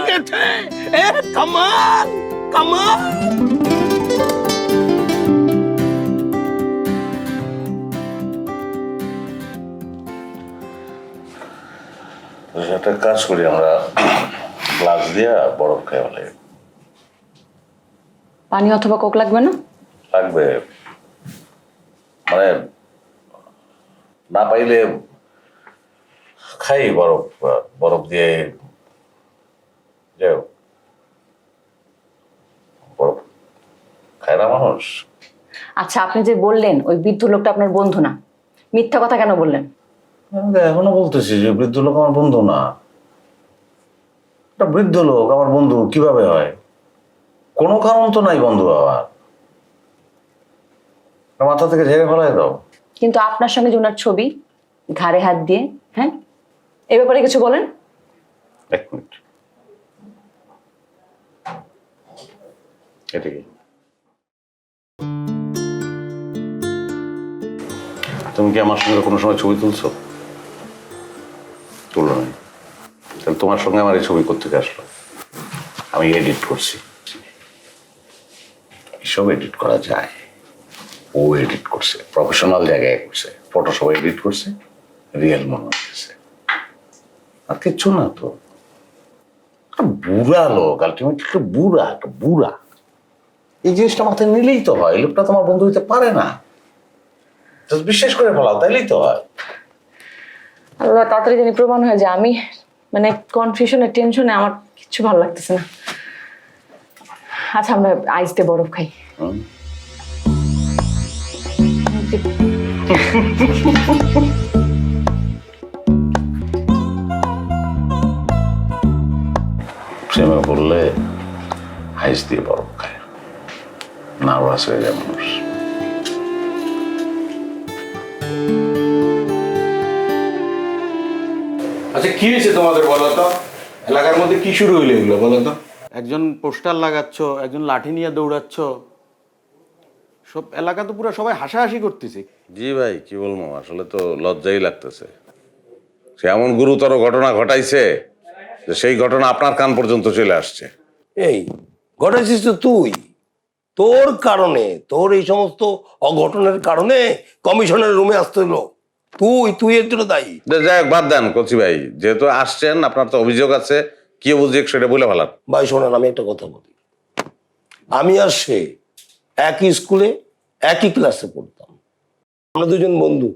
গেছে। এ কামাল, কামাল। একটা কাজ করি আমরা, গ্লাস দিয়া বরফ খাই বলে। পানি অথবা কোক লাগবে না? লাগবে, মানে না পাইলে খাই বরফ, বরফ দিয়ে যাও। বরফ খায় না মানুষ। আচ্ছা, আপনি যে বললেন ওই বৃদ্ধ লোকটা আপনার বন্ধু না, মিথ্যা কথা কেন বললেন? আমি তো এখনো বলতেছি যে বৃদ্ধ লোক আমার বন্ধু না। একটা বৃদ্ধ লোক আমার বন্ধু কিভাবে হয়? কোনো কারণ তো নাই বন্ধু হওয়ার, মাথা থেকে ঝেড়ে ফেলাই দাও। কিন্তু আপনার সঙ্গে যে ওনার ছবি, ঘাড়ে হাত দিয়ে, হ্যাঁ, এ ব্যাপারে কিছু বলেন। এক মিনিট, এটা কি? তুমি কি আমার সঙ্গে কোনো সময় ছবি তুলছো? তুলো নাই, তাহলে তোমার সঙ্গে আমার এই ছবি কোত্থেকে আসলো? আমি এডিট করছি। এসব এডিট করা যায়, ও এডিট করছে, প্রফেশনাল জায়গায় করছে, ফটোশপ এডিট করছে, রিয়েল মনে হচ্ছে। আর কিচ্ছু না তো, বুড়া লোক, আলটিমেটলি একটা বুড়া। এই জিনিসটা মাথায় নিলেই তো হয়, এই লোকটা তোমার বন্ধু হইতে পারে না, বিশ্বাস করে ফেলাও, তাইলেই তো হয়। আল্লাহ, তাড়াতাড়ি জানি প্রমাণ হয়ে যায়। আমি মানে কনফিউশনে, টেনশনে আমার কিচ্ছু ভালো লাগতেছে না। আচ্ছা, আমরা আইস দিয়ে বরফ খাই। প্রেমে পড়লে আইস দিয়ে বরফ খায়, নার্ভাস হয়ে যায় মানুষ। আচ্ছা, কি হয়েছে তোমাদের বলো তো? এলাকার মধ্যে কি শুরু হইলো এগুলো বলো তো? একজন পোস্টার লাগাচ্ছ, একজন লাঠি নিয়ে দৌড়াচ্ছ, সব এলাকা তো পুরো সবাই হাসাহাসি করতেছে। জি ভাই, কি বলবো, আসলে তো লজ্জাই লাগতেছে। সে এমন গুরুতর ঘটনা ঘটাইছে যে সেই ঘটনা আপনার কান পর্যন্ত চলে আসছে। এই ঘটাইছিস তো তুই, তোর কারণে, তোর এই সমস্ত অঘটনের কারণে কমিশনের রুমে আসতে হলো। তুই এর জন্য দায়ী। যাই হোক, বাদ দেন কচি ভাই, যেহেতু আসছেন আপনার তো অভিযোগ আছে, কি অভিযোগ সেটা বলে ফেলান। ভাই শোনেন, আমি একটা কথা বলি। আমি আর সে একই স্কুলে একই ক্লাসে পড়তাম, আমরা দুজন বন্ধু,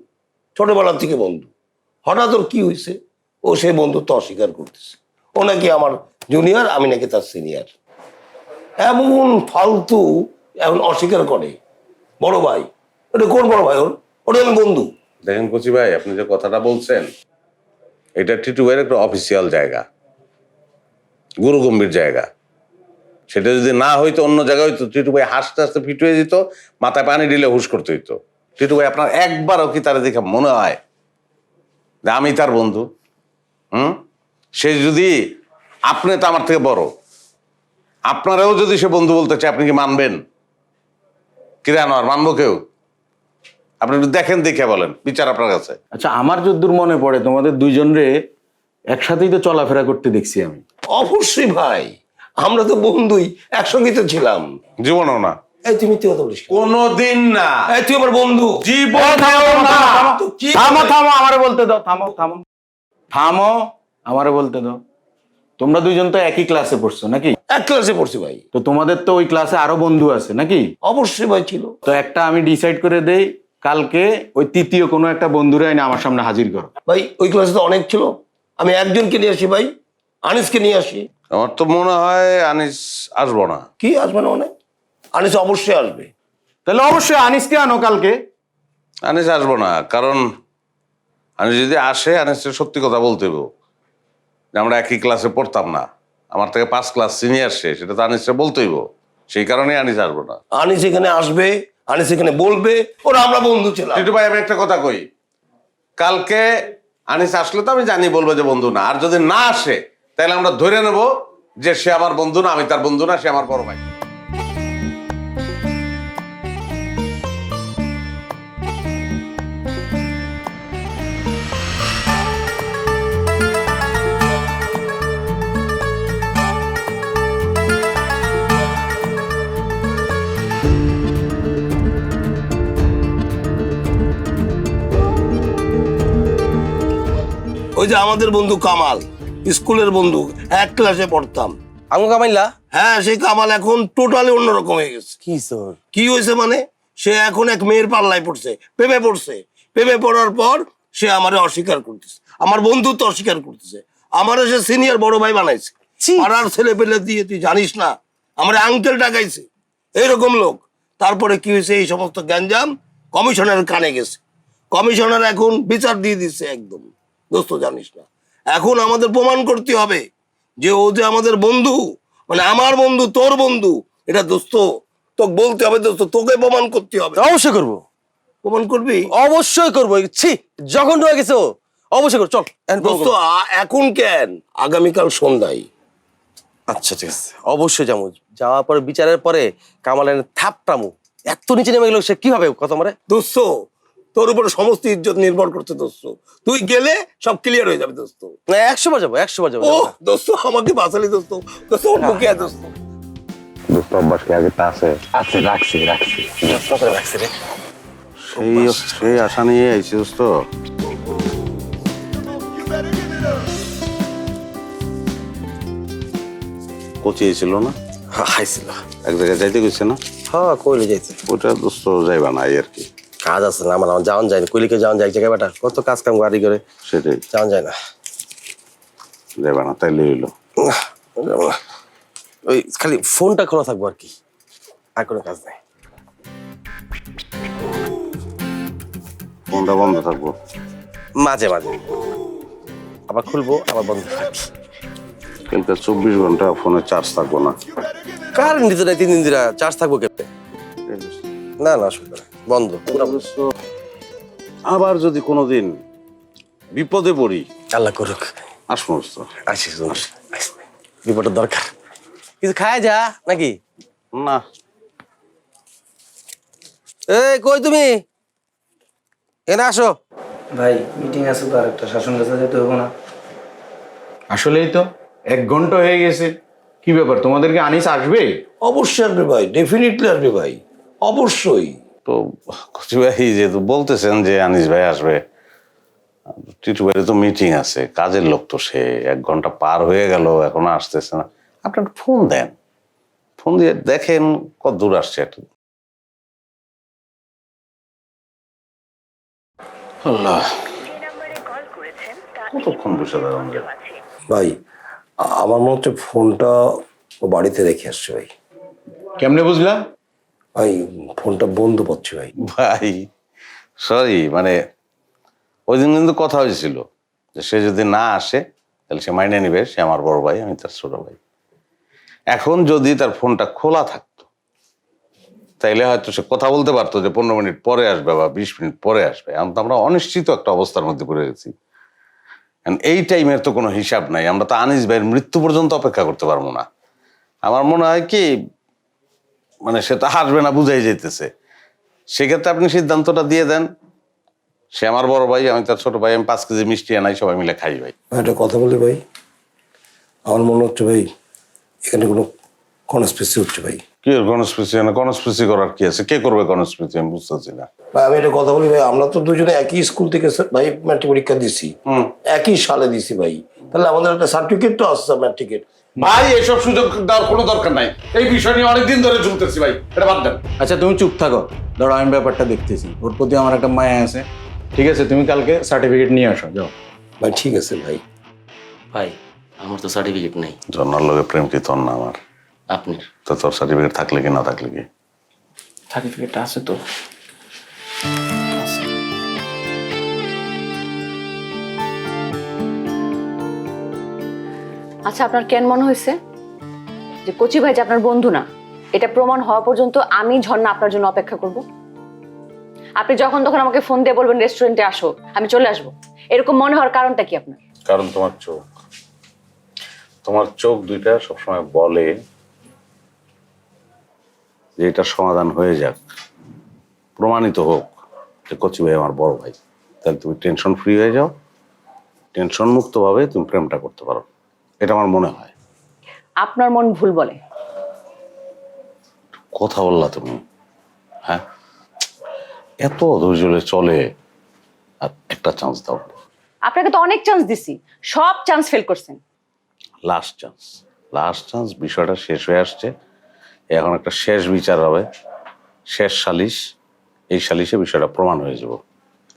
ছোটবেলার থেকে বন্ধু। হঠাৎ ওর কি হয়েছে, ও সেই বন্ধুত্ব অস্বীকার করতেছে। ও নাকি আমার জুনিয়র, আমি নাকি তার সিনিয়র। এমন ফালতু এখন অস্বীকার করে। বড় ভাই, এটা কোন বড় ভাই? ওটা আমি বন্ধু। দেখেন কচি ভাই, আপনি যে কথাটা বলছেন, এটা টিটু ভাইয়ের একটা অফিসিয়াল জায়গা, গুরুগম্ভীর জায়গা। সেটা যদি না হইতো, অন্য জায়গায় হইতো, টিটু ভাই হাসতে হাসতে ফিট হয়ে যেত, মাথায় পানি দিলে হুশ করতে হইতো। টিটু ভাই, আপনার একবারও কি তারা দেখে মনে হয় যে আমি তার বন্ধু? সে যদি, আপনি তো আমার থেকে বড়, আপনারাও যদি সে বন্ধু বলতে চায়, আপনি কি মানবেন? কিরে আনোয়ার, মানবো কেউ? আপনি একটু দেখেন, দেখে বলেন, বিচার আপনার কাছে। আচ্ছা, আমার যদ্দূর মনে পড়ে তোমাদের দুইজনরে একসাথেই তো চলাফেরা করতে দেখছি আমি। অবশ্যই ভাই, আমরা তো বন্ধুই, একসঙ্গে তো ছিলাম। জীবনও না। এই তুমি কথা বলিস কেন? কোনদিন না। এই তুই আমার বন্ধু। জীবন থামো থামো, আমারে বলতে দাও। থামো থামো থামো, আমারে বলতে দাও। তোমরা দুইজন তো একই ক্লাসে পড়ছো নাকি? এক ক্লাসে পড়ছি ভাই। তো তোমাদের তো ওই ক্লাসে আরো বন্ধু আছে নাকি? অবশ্যই ভাই ছিল। তো একটা আমি ডিসাইড করে দেই, কালকে ওই তৃতীয় কোনো একটা বন্ধুরে এনে আমার সামনে হাজির করো। ভাই ওই ক্লাসে তো অনেক ছিল, আমি একজনকে নিয়ে আসি ভাই, আনিসকে নিয়ে আসি। আমার তো মনে হয় আনিস আসবো না। কি আসবে না মানে? আনিস অবশ্যই আসবে। তাহলে অবশ্যই আনিসকে আনো কালকে। আনিস আসবো না, কারণ আনিস যদি আসে, আনিসের সত্যি কথা বলতে হবে যে আমরা একই ক্লাসে পড়তাম না, আমার থেকে 5 ক্লাস সিনিয়র সে, সেটা তো আনিসকে বলতে হইব। সেই কারণেই আনিস আসবো না। আনিস এখানে আসবে, আনিস এখানে বলবে ওরা আমরা বন্ধু ছিলাম। টিটু ভাই, আমি একটা কথা কই, কালকে আনিস আসলে তো আমি জানি বলবো যে বন্ধু না, আর যদি না আসে তাহলে আমরা ধরে নেব যে সে আমার বন্ধু না, আমি তার বন্ধু না, সে আমার বড় ভাই। ওই যে আমাদের বন্ধু কামাল, স্কুলের বন্ধু, এক ক্লাসে পড়তাম। আমু কামাইলা? হ্যাঁ, সেই কামাল এখন টোটালি অন্যরকম হয়ে গেছে। কি স্যার? কি হয়েছে মানে? সে এখন এক মেয়ের পাল্লায় পড়ছে, প্রেমে পড়ছে। প্রেমে পড়ার পর সে আমারে অস্বীকার করতেছে, আমার বন্ধুত্ব অস্বীকার করতেছে। আমারে সে সিনিয়র বড় ভাই বানাইছে। পাড়ার ছেলে পেলে দিয়ে, তুই জানিস না, আমার আঙ্কেল ডাকাইছে, এইরকম লোক। তারপরে কি হয়েছে, এই সমস্ত গ্যাঞ্জাম কমিশনের কানে গেছে। কমিশনার এখন বিচার দিয়ে দিচ্ছে একদম। দোস্ত জানিস না, এখন আমাদের প্রমাণ করতে হবে যে ও যে আমাদের বন্ধু, মানে আমার বন্ধু, তোর বন্ধু। এটা দোস্ত তোকে বলতে হবে, দোস্ত তোকে প্রমাণ করতে হবে। অবশ্যই করবো। প্রমাণ করবি? অবশ্যই করবো। ছি, যখন হয়ে গেছে অবশ্যই করবো। চল দোস্ত, এখন কেন, আগামীকাল সন্ধ্যায়। আচ্ছা ঠিক আছে, অবশ্যই যাবো। যাওয়ার পরে বিচারের পরে কামালের থাপটামু। এত নিচে নেমে গেল, সে কিভাবে কথা মারে? দোস্ত, তোর উপরে সমস্ত ইজ্জত নির্ভর করছে দোস্ত। তুই গেলে সব ক্লিয়ার হয়ে যাবে দোস্ত। 100 বার যাবো, 100 বার যাবো। ও দোস্ত, আমাকে বাঁচালি দোস্ত। দোস্ত ওর মুখে আয় দোস্ত। দোস্ত অভ্যাস কি আগে তা আছে? আচ্ছা, রাখছি রাখছি। রাখছি রে। সেই আশা নিয়ে আইছি দোস্ত। কোচি ছিল না? হাইছিল। এক জায়গায় যাইতে গেছে না? হ্যাঁ, কইলে যাইতে। ওটা দোস্ত যাইবা না, এই আর কি। কাজ আছে না আমার, যাওয়ান যায় না। কইলিকে যাওয়ান যায় এক জায়গায়, বেটা কত কাজ কাম গাড়ি করে, সেটাই, যাওয়ান যায় না। যাইবা না তাইলে হইলো। ওই খালি ফোনটা খোলা থাকবো আর কি, আর কোনো কাজ নেই। ফোনটা বন্ধ থাকবো মাঝে মাঝে আবার খুলবো, আবার বন্ধ থাকবে। কিন্তু 24 ঘন্টা ফোনে চার্জ থাকবো না। কারেন্ট দিতে নাই 3 দিন ধরে, চার্জ থাকবো কেটে? না না, অসুবিধা নেই, বন্ধ। আবার যদি কোনোদিন বিপদে পড়ি, আল্লাহ করুক, আসবো তো। আচ্ছা রিপোর্টের দরকার কিছু খায় যা নাকি? না, এই কই তুমি এনে আসো। ভাই মিটিং আছে তো আর একটা শাসন কাছে যেতে হবে না? আসলেই তো 1 ঘন্টা হয়ে গেছে। কি ব্যাপার, তোমাদেরকে আনিস আসবে? অবশ্যই আসবে ভাই, ডেফিনেটলি আসবে ভাই, অবশ্যই। তো কচি ভাই যেহেতু বলতেছেন যে আনিস ভাই আসবে, টিটু ভাইয়ের তো মিটিং আছে, কাজের লোক তো সে, 1 ঘন্টা পার হয়ে গেল এখনো আসতেছে না। আপনার ফোন দেন, ফোন দিয়ে দেখেন কত দূর আসছে একটু। আল্লাহ, কতক্ষণ বসে থাকলাম যে। ভাই আমার মনে হচ্ছে ফোনটা ও বাড়িতে রেখে আসছে ভাই। কেমনে বুঝলা? ভাই ফোনটা বন্ধ পাচ্ছি ভাই। ভাই সরি, মানে ওই দিন কিন্তু কথা হয়েছিল যে সে যদি না আসে তাহলে সে মাইনে নিবে, সে আমার বড় ভাই, আমি তার ছোট ভাই। এখন যদি তার ফোনটা খোলা থাকতো তাইলে হয়তো সে কথা বলতে পারতো যে 15 মিনিট পরে আসবে বা 20 মিনিট পরে আসবে। এখন তো আমরা অনিশ্চিত একটা অবস্থার মধ্যে পড়ে গেছি। এই টাইমের তো কোনো হিসাব নাই, আমরা তো আনিস ভাইয়ের মৃত্যু পর্যন্ত অপেক্ষা করতে পারবো না। আমার মনে হয় কি, মানে সে তো আসবে না বুঝাই যেতেছে, সেক্ষেত্রে আপনি সিদ্ধান্তটা দিয়ে দেন। সে আমার বড় ভাই, আমি তার ছোট ভাই, আমি 5 কেজি মিষ্টি আনাই, সবাই মিলে খাই ভাই। একটা কথা বলি ভাই, আমার মনে হচ্ছে ভাই এখানে কোনো কনস্পিরেসি হচ্ছে ভাই। কি কনস্পিরেসি? না কনস্পিরেসি করার কি আছে? কে করবে কনস্পিরেসি? আমি বুঝতেছি না। ভাই আমি একটা কথা বলি ভাই, আমরা তো দুজনে একই স্কুল থেকে ভাই ম্যাট্রিক পরীক্ষা দিছি, একই সালে দিছি ভাই, তাহলে আমাদের একটা সার্টিফিকেট তো আসছে ম্যাট্রিকের। ভাই এসব সুযোগ দেওয়ার কোনো দরকার নাই, এই বিষয় নিয়ে অনেকদিন ধরে ঝুলতেছি ভাই, এটা বাদ দেন। আচ্ছা তুমি চুপ থাকো, ধরো আমি ব্যাপারটা দেখতেছি, ওর প্রতি আমার একটা মায়া আছে। ঠিক আছে, তুমি কালকে সার্টিফিকেট নিয়ে আসো, যাও। ভাই ঠিক আছে ভাই। ভাই আমার তো সার্টিফিকেট নেই। জন্নার লোকে প্রেম কি তোর না আমার? আপনার তো তোর সার্টিফিকেট থাকলে কি না থাকলে কি? সার্টিফিকেট আছে তো। আচ্ছা, আপনার কেন মনে হয়েছে যে কচি ভাই যে আপনার বন্ধু না, এটা প্রমাণ হওয়া পর্যন্ত আমি ঝর্ণা আপনার জন্য অপেক্ষা করব? আপনি যখন তখন আমাকে ফোন দিয়ে বলবেন রেস্টুরেন্টে আসো, আমি চলে আসবো, এরকম মনে হওয়ার কারণটা কি আপনার? কারণ তোমার চোখ, তোমার চোখ দুইটা সবসময় বলে যে এটা সমাধান হয়ে যাক, প্রমাণিত হোক যে কচি ভাই আমার বড় ভাই, তাহলে তুমি টেনশন ফ্রি হয়ে যাও, টেনশন মুক্তভাবে তুমি প্রেমটা করতে পারো, এটা আমার মনে হয়। আপনার মন ভুল বলে। কথা বললা তুমি, হ্যাঁ? এত ধৈর্য চলে, আর একটা চান্স দাও। আপনাকে তো অনেক চান্স দিছি, সব চান্স ফেল করছেন। লাস্ট চান্স, লাস্ট চান্স, বিষয়টা শেষ হয়ে আসছে, এখন একটা শেষ বিচার হবে, শেষ সালিশ, এই সালিশে বিষয়টা প্রমাণ হয়ে যাব।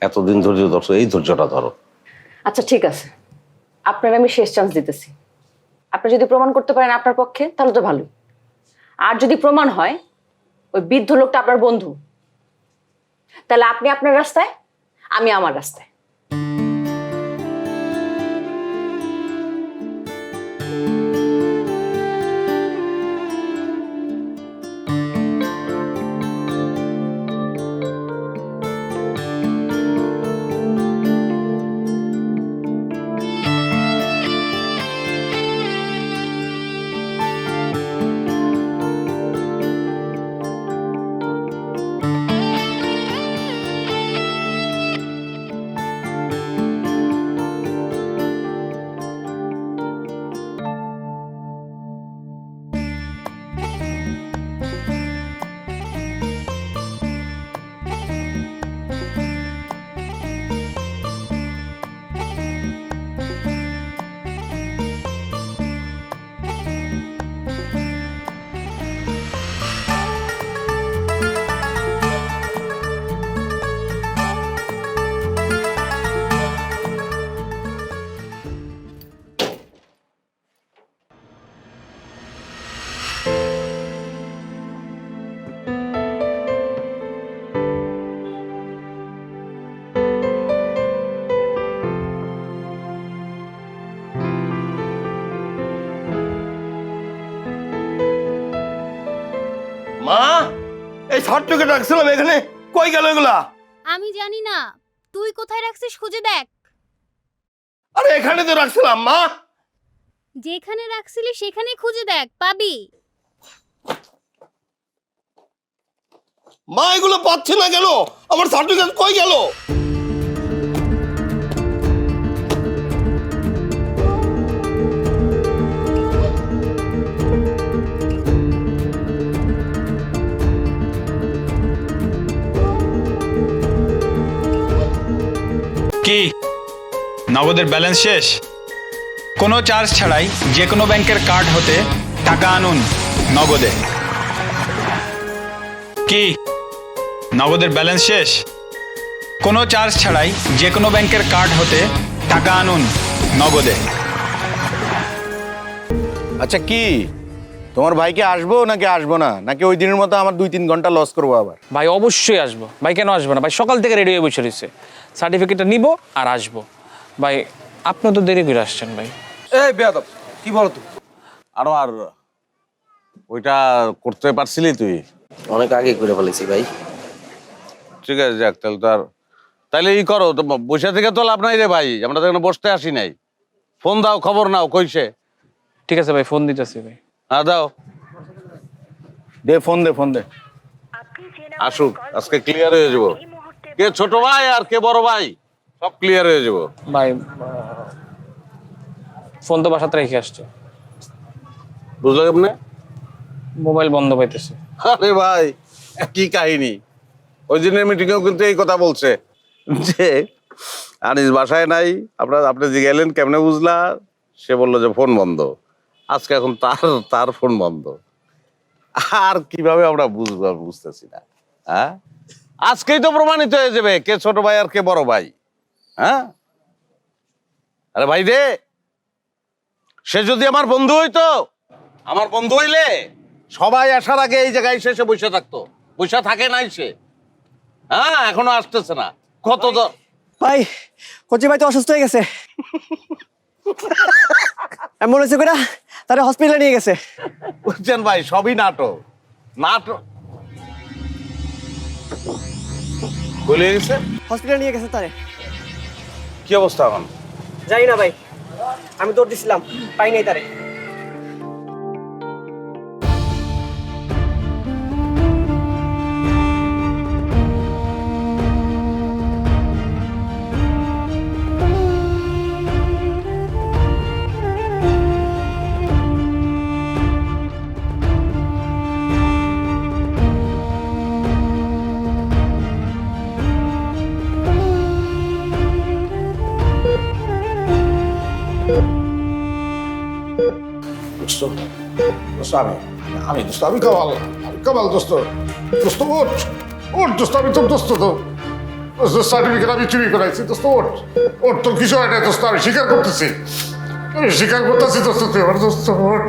এতদিন ধৈর্য ধরছো, এই ধৈর্যটা ধরো। আচ্ছা ঠিক আছে, আপনার আমি শেষ চান্স দিতেছি। আপনি যদি প্রমাণ করতে পারেন আপনার পক্ষে, তাহলে তো ভালোই। আর যদি প্রমাণ হয় ওই বৃদ্ধ লোকটা আপনার বন্ধু, তাহলে আপনি আপনার রাস্তায়, আমি আমার রাস্তায়। মা, এই সার্টিফিকেট রাখছিলাম এখানে, কই গেল এগুলা? আমি জানি না, তুই কোথায় রাখছিস খুঁজে দেখ। আরে এখানে তো রাখছিলাম মা। যেখানে রাখছিলি সেখানে খুঁজে দেখ, পাবি। মা এগুলো পাচ্ছি না কেন? আমার সার্টিফিকেট কই গেল? কি নগদের ব্যালেন্স শেষ? কোনো চার্জ ছাড়াই যে কোনো ব্যাংকের কার্ড হতে টাকা আনুন নগদে। কি নগদের ব্যালেন্স শেষ? কোনো চার্জ ছাড়াই যে কোনো ব্যাংকের কার্ড হতে টাকা আনুন নগদে। আচ্ছা কি তোমার ভাইকে আসবো নাকি আসবো না, নাকি ওই দিনের মতো আমার 2-3 ঘন্টা লস করবো আবার? ভাই অবশ্যই আসবো। ভাই কেন আসবো না? ভাই সকাল থেকে রেডি হয়ে বসে রয়েছে, সার্টিফিকেটটা নিব আর আসবো। ভাই আপনি তো দেরি করে আসছেন ভাই। এই বেয়াদব, কি বলো তুই? আরো আর ওইটা করতে পারছিলি তুই? অনেক আগে করে ফেলেছি ভাই। ঠিক আছে, যাক তাহলে তো আর তাহলে ই করো তো, বসে থেকে তো লাভ নাই রে ভাই, আমরা তো এখানে বসতে আসি নাই। ফোন দাও, খবর নাও কইছে। ঠিক আছে ভাই, ফোন দিতেছি ভাই। হ্যাঁ দাও, দে ফোন দে, ফোন দে। আসুক, আজকে ক্লিয়ার হয়ে যাবো কে ছোট ভাই আর কে বড় ভাই, সব ক্লিয়ার হয়ে যাবো। ভাই ফোন তো বাসাতে রেখে আসছে, বুঝলো কেমনে? মোবাইল বন্ধ পাইতেছে। আরে ভাই কি কাহিনী, ওই দিনের মিটিংয়েও কিন্তু এই কথা বলছে যে আনিস বাসায় নাই, আপনি জিজ্ঞালেন কেমনে বুঝলা, সে বললো যে ফোন বন্ধ। আজকে এখন তার ফোন বন্ধ, আর কিভাবে আমরা বুঝবো বুঝতেছি না। হ্যাঁ, আজকেই তো প্রমাণিত হয়ে যাবে কে ছোট ভাই আর কে বড় ভাই। হ্যাঁ, আরে ভাই রে, সে যদি আমার বন্ধু হইতো, আমার বন্ধু হইলে সবাই আসার আগে এই জায়গায় এসে বসে থাকতো, বসে থাকে নাই সে। হ্যাঁ, এখনো আসতেছে না। কত ভাই, কচি ভাই তো অসুস্থ হয়ে গেছে, অ্যাম্বুলেন্সে করে তারা হসপিটালে নিয়ে গেছে। বুঝছেন ভাই, সবই নাটক। বলে গেছে হসপিটালে নিয়ে গেছে তারে। কি অবস্থা এখন? জানি না ভাই, আমি দৌড় দিছিলাম, পাই নাই তারে। আমি দোস্ত, আমি কামাল, কামাল দোস্ত, দোস্ত ওঠ, ওঠ দোস্ত, আমি তোর দোস্ত তো, সার্টিফিকেট আমি চুরি করাইছি দোস্ত, ওঠ, ওঠ, তোর কিছু হয় না দোস্ত, আমি স্বীকার করতেছি, আমি স্বীকার করতেছি দোস্ত, তুই আমার দোস্ত, ওঠ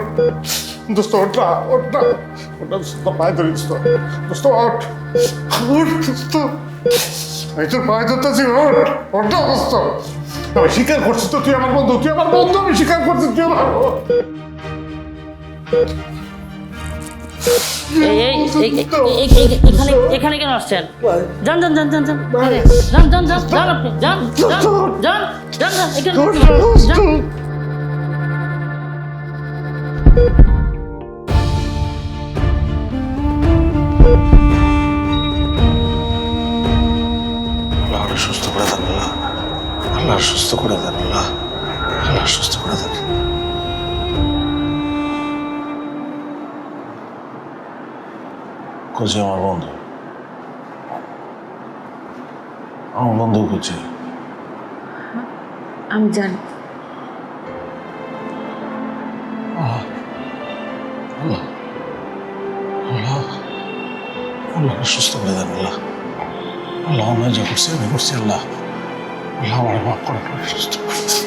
দোস্ত, ওঠ না, ওঠ না, ওঠ না দোস্ত, পায়ে ধরি দোস্ত, দোস্ত ওঠ, ওঠ দোস্ত, আমি তোর পায়ে ধরতেছি, ওঠ, ওঠ না দোস্ত, আমি স্বীকার করছি তো, তুই আমার বন্ধু, তুই আমার বন্ধু, আমি স্বীকার করছি, তুই আমার এখানে কেন আসছেন? যান যান যান যান যান যান যান যান যান আপনি যান যান যান যান যান এখানে যান। আল্লাহ সুস্থ করে দেন, আল্লাহ সুস্থ করে দেন, আল্লাহ সুস্থ করে দেন। খুঁজে আমার বন্ধু, আমার বন্ধু খুঁজে। আমি জানি আল্লাহ আল্লাহ আল্লাহ সুস্থ করে দেন, আল্লাহ আমরা যা করছি আমি করছি, আল্লাহ আমার মাফ করে সুস্থ করে দেন।